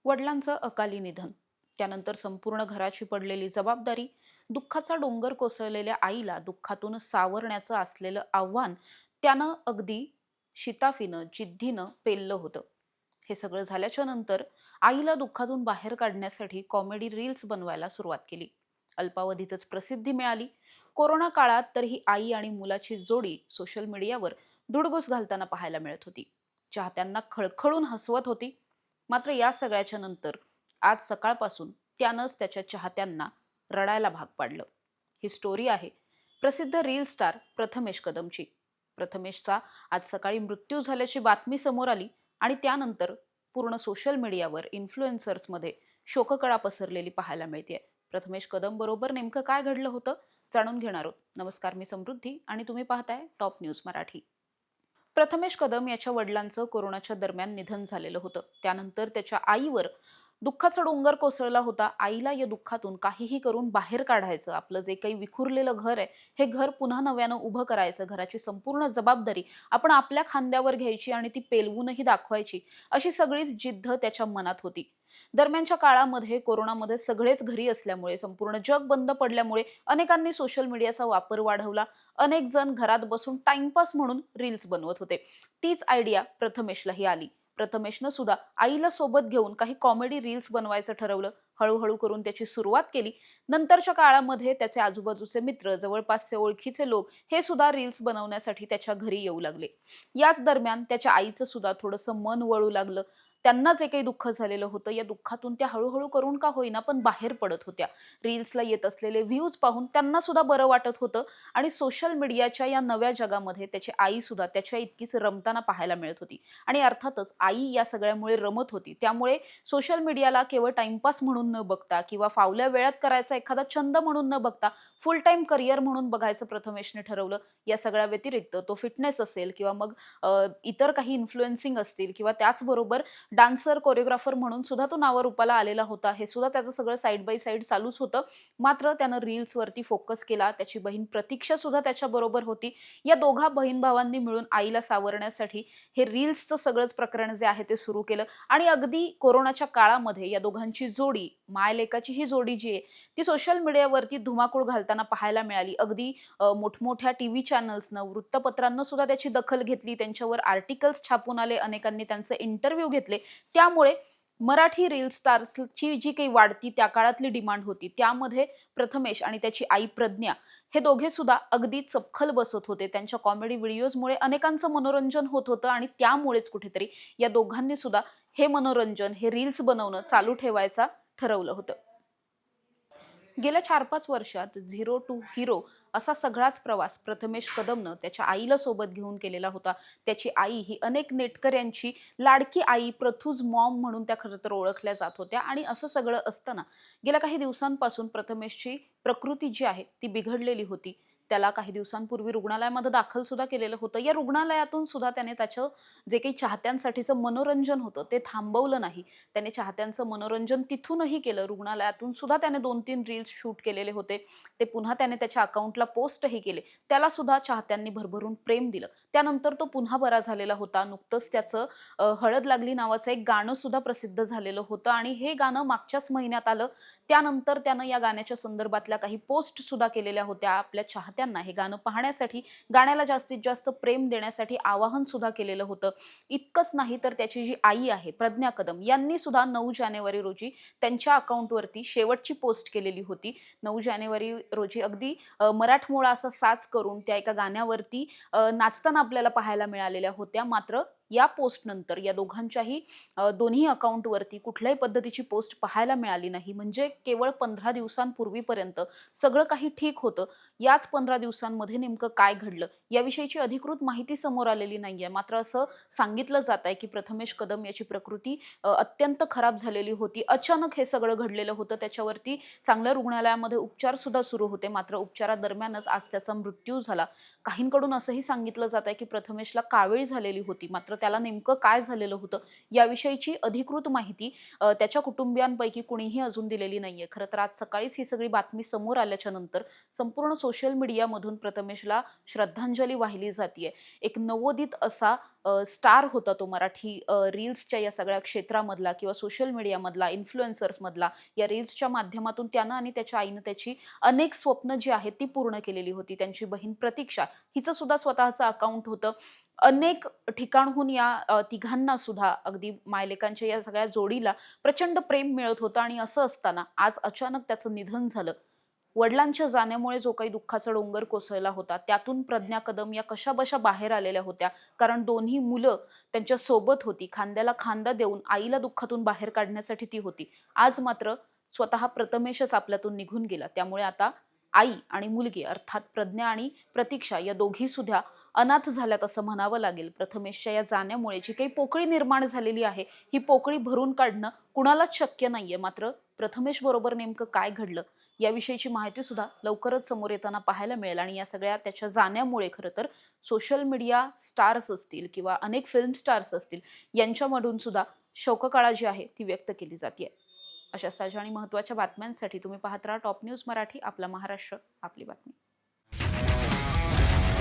वडिलांचं अकाली निधन, त्यानंतर संपूर्ण घराची पडलेली जबाबदारी, दुःखाचा डोंगर कोसळलेल्या आईला दुःखातून सावरण्याचं असलेलं आव्हान त्यानं अगदी शिताफीनं जिद्दीनं पेललं होतं. हे सगळं झाल्याच्या नंतर आईला दुःखातून बाहेर काढण्यासाठी कॉमेडी रील्स बनवायला सुरुवात केली. अल्पावधीतच प्रसिद्धी मिळाली. कोरोना काळात तर ही आई आणि मुलाची जोडी सोशल मीडियावर धुडगूस घालताना पाहायला मिळत होती. चाहत्यांना खळखळून हसवत होती. मात्र या सगळ्याच्या नंतर आज सकाळपासून त्यानंच त्याच्या चाहत्यांना रडायला भाग पाडलं. ही स्टोरी आहे प्रसिद्ध रील स्टार प्रथमेश कदमची. प्रथमेशचा आज सकाळी मृत्यू झाल्याची बातमी समोर आली आणि त्यानंतर पूर्ण सोशल मीडियावर इन्फ्लुएन्सर्समध्ये शोककळा पसरलेली पाहायला मिळते. प्रथमेश कदम बरोबर नेमकं काय घडलं होतं जाणून घेणार आहोत. नमस्कार, मी समृद्धी आणि तुम्ही पाहताय टॉप न्यूज मराठी. प्रथमेश कदम याच्या वडिलांचं कोरोनाच्या दरम्यान निधन झालेलं होतं. त्यानंतर त्याच्या आईवर दुःखाचा डोंगर कोसळला होता. आईला या दुःखातून काहीही करून बाहेर काढायचं, आपलं जे काही विखुरलेलं घर आहे हे घर पुन्हा नव्यानं उभं करायचं, घराची संपूर्ण जबाबदारी आपण आपल्या खांद्यावर घ्यायची आणि ती पेलवूनही दाखवायची, अशी सगळीच जिद्द त्याच्या मनात होती. दरम्यानच्या काळामध्ये कोरोनामध्ये सगळेच घरी असल्यामुळे, संपूर्ण जग बंद पडल्यामुळे अनेकांनी सोशल मीडियाचा वापर वाढवला. अनेक जण घरात बसून टाइमपास म्हणून रील्स बनवत होते. तीच आयडिया प्रथमेशलाही आली. प्रथमेशनं सुद्धा आईला सोबत घेऊन काही कॉमेडी रील्स बनवायचं ठरवलं. हळूहळू करून त्याची सुरुवात केली. नंतरच्या काळामध्ये त्याचे आजूबाजूचे मित्र, जवळपासचे ओळखीचे लोक हे सुद्धा रील्स बनवण्यासाठी त्याच्या घरी येऊ लागले. याच दरम्यान त्याच्या आईचं सुद्धा थोडंसं मन वळू लागलं. त्यांना जे काही दुःख झालेलं होतं, या दुःखातून त्या हळूहळू करून का होईना पण बाहेर पडत होत्या. रील्सला येत असलेले व्ह्यूज पाहून त्यांना सुद्धा बरं वाटत होतं आणि सोशल मीडियाच्या या नव्या जगामध्ये त्याची आई सुद्धा त्याच्या इतकीच रमताना पाहायला मिळत होती. आणि अर्थातच आई या सगळ्यामुळे रमत होती. त्यामुळे सोशल मीडियाला केवळ टाइमपास म्हणून न बघता किंवा फावल्या वेळात करायचा एखादा छंद म्हणून न बघता फुल टाइम करिअर म्हणून बघायचं प्रथमेशने ठरवलं. या सगळ्या व्यतिरिक्त तो फिटनेस असेल किंवा मग इतर काही इन्फ्लुएन्सिंग असतील किंवा त्याचबरोबर डान्सर, कोरिओग्राफर म्हणून सुद्धा तो नावारूपाला आलेला होता. हे सुद्धा त्याचं सगळं साइड बाय साइड चालूच होतं. मात्र त्यानं रील्सवरती फोकस केला. त्याची बहीण प्रतीक्षा सुद्धा त्याच्याबरोबर होती. या दोघा बहीण-भावांनी मिळून आईला सावरण्यासाठी हे रील्सचं सगळंच प्रकरण जे आहे ते सुरू केलं आणि अगदी कोरोनाच्या काळामध्ये या दोघांची जोडी, माय-लेकाची ही जोडी जी आहे, ती सोशल मीडियावरती धुमाकूळ घालताना पाहायला मिळाली. अगदी मोठमोठ्या टीव्ही चॅनल्सनं, वृत्तपत्रांनं सुद्धा त्याची दखल घेतली. त्यांच्यावर आर्टिकल्स छापून आले. अनेकांनी त्यांचे इंटरव्ह्यू घेतले. त्यामुळे मराठी रील स्टार्सची जी काही वाढती त्या काळातली डिमांड होती, त्यामध्ये प्रथमेश आणि त्याची आई प्रज्ञा हे दोघे सुद्धा अगदी चपखल बसत होते. त्यांच्या कॉमेडी व्हिडिओजमुळे अनेकांचं मनोरंजन होत होतं आणि त्यामुळेच कुठेतरी या दोघांनी सुद्धा हे मनोरंजन, हे रील्स बनवणं चालू ठेवायचं ठरवलं होतं. गेल्या 4-5 वर्षात झिरो टू हीरो असा सगळाच प्रवास प्रथमेश कदमनं त्याच्या आईला सोबत घेऊन केलेला होता. त्याची आई ही अनेक नेटकऱ्यांची लाडकी आई, प्रथूज मॉम म्हणून त्या खरं तर ओळखल्या जात होत्या आणि असं सगळं असताना गेल्या काही दिवसांपासून प्रथमेशची प्रकृती जी आहे ती बिघडलेली होती. त्याला काही दिवसांपूर्वी रुग्णालयामध्ये दाखल सुद्धा केलेलं होतं. या रुग्णालयातून सुद्धा त्याने त्याचं जे काही चाहत्यांसाठीचं मनोरंजन होतं ते थांबवलं नाही. त्याने चाहत्यांचं मनोरंजन तिथूनही केलं. रुग्णालयातून सुद्धा त्याने 2-3 रील्स शूट केलेले होते. ते पुन्हा त्याने त्याच्या अकाउंटला पोस्टही केले. त्याला सुद्धा चाहत्यांनी भरभरून प्रेम दिलं. त्यानंतर तो पुन्हा बरा झालेला होता. नुकतंच त्याचं हळद लागली नावाचं एक गाणं सुद्धा प्रसिद्ध झालेलं होतं आणि हे गाणं मागच्याच महिन्यात आलं. त्यानंतर त्यानं या गाण्याच्या संदर्भातल्या काही पोस्ट सुद्धा केलेल्या होत्या. आपल्या चाहत्यांना हे गाणं पाहण्यासाठी, गाण्याला जास्तीत जास्त प्रेम देण्यासाठी आवाहन सुद्धा केलेलं होतं. इतकंच नाही तर त्याची जी आई आहे प्रज्ञा कदम यांनी सुद्धा 9 जानेवारी रोजी त्यांच्या अकाउंटवरती शेवटची पोस्ट केलेली होती. 9 जानेवारी रोजी अगदी मराठमोळा असा साज करून त्या एका गाण्यावरती नाचताना आपल्याला पाहायला मिळालेल्या होत्या. मात्र या पोस्ट नंतर या दोघांच्याही दोन्ही अकाउंटवरती कुठल्याही पद्धतीची पोस्ट पाहायला मिळाली नाही. म्हणजे केवळ 15 दिवसांपूर्वीपर्यंत सगळं काही ठीक होतं. याच 15 दिवसांमध्ये नेमकं काय घडलं याविषयीची अधिकृत माहिती समोर आलेली नाहीये. मात्र असं सांगितलं जात आहे की प्रथमेश कदम याची प्रकृती अत्यंत खराब झालेली होती. अचानक हे सगळं घडलेलं होतं. त्याच्यावरती चांगल्या रुग्णालयामध्ये उपचार सुद्धा सुरू होते. मात्र उपचारादरम्यानच आज त्याचा मृत्यू झाला. काहींकडून असंही सांगितलं जात आहे की प्रथमेशला कावीळ झालेली होती. मात्र त्याला नेमकं काय झालेलं होतं याविषयीची अधिकृत माहिती त्याच्या कुटुंबियांपैकी कुणीही अजून दिलेली नाहीये. खरं तर आज सकाळीच ही सगळी बातमी समोर आल्याच्या नंतर संपूर्ण सोशल मीडियामधून प्रथमेशला श्रद्धांजली वाहिली जातीये. एक नवोदित असा स्टार होता तो मराठी रील्सच्या या सगळ्या क्षेत्रामधला किंवा सोशल मीडियामधला, इन्फ्लुएन्सर्समधला. या रील्सच्या माध्यमातून त्यानं आणि त्याच्या आईनं त्याची अनेक स्वप्न जी आहेत ती पूर्ण केलेली होती. त्यांची बहीण प्रतीक्षा हिचं सुद्धा स्वतःचं अकाउंट होतं. अनेक ठिकाणहून या तिघांना सुद्धा अगदी मायलेकांच्या या सगळ्या जोडीला प्रचंड प्रेम मिळत होतं आणि असं असताना आज अचानक त्याचं निधन झालं. वडिलांच्या जाण्यामुळे जो काही दुःखाचा डोंगर कोसळला होता, त्यातून प्रज्ञा कदम या कशाबशा बाहेर आलेल्या होत्या. कारण दोन्ही मुलं त्यांच्या सोबत होती. खांद्याला खांदा देऊन आईला दुःखातून बाहेर काढण्यासाठी ती होती. आज मात्र स्वतः प्रथमेशच आपल्यातून निघून गेला. त्यामुळे आता आई आणि मुलगी अर्थात प्रज्ञा आणि प्रतीक्षा या दोघी सुद्धा अनाथ झाल्यात असं म्हणावं लागेल. प्रथमेशच्या या जाण्यामुळे जी काही पोकळी निर्माण झालेली आहे, ही पोकळी भरून काढणं कुणालाच शक्य नाहीये. मात्र प्रथमेश बरोबर नेमकं काय घडलं याविषयीची माहिती सुद्धा लवकरच समोर येताना पाहायला मिळेल. आणि या सगळ्या त्याच्या जाण्यामुळे खरं तर सोशल मीडिया स्टार्स असतील किंवा अनेक फिल्म स्टार्स असतील यांच्यामधून सुद्धा शोककळा जी आहे ती व्यक्त केली जाते. अशा ताज्या आणि महत्त्वाच्या बातम्यांसाठी तुम्ही पाहत राहा टॉप न्यूज मराठी. आपला महाराष्ट्र, आपली बातमी.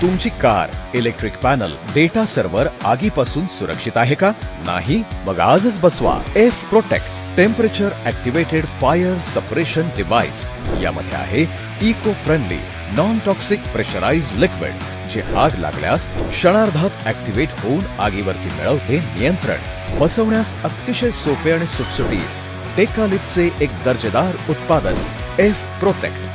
तुमची car, electric panel, data server आगीपासून सुरक्षित आहे का? नाही? मग आजच बसवा F protect temperature activated fire suppression device. यामध्ये आहे eco friendly non toxic pressurised liquid, जे आग लागल्यास क्षणार्धात ऍक्टिव्हेट होऊन आगीवरती मिळवते नियंत्रण. बसवण्यास अतिशय सोपे आणि सुटसुटीत टेकालिपचे एक दर्जेदार उत्पादन एफ प्रोटेक्ट.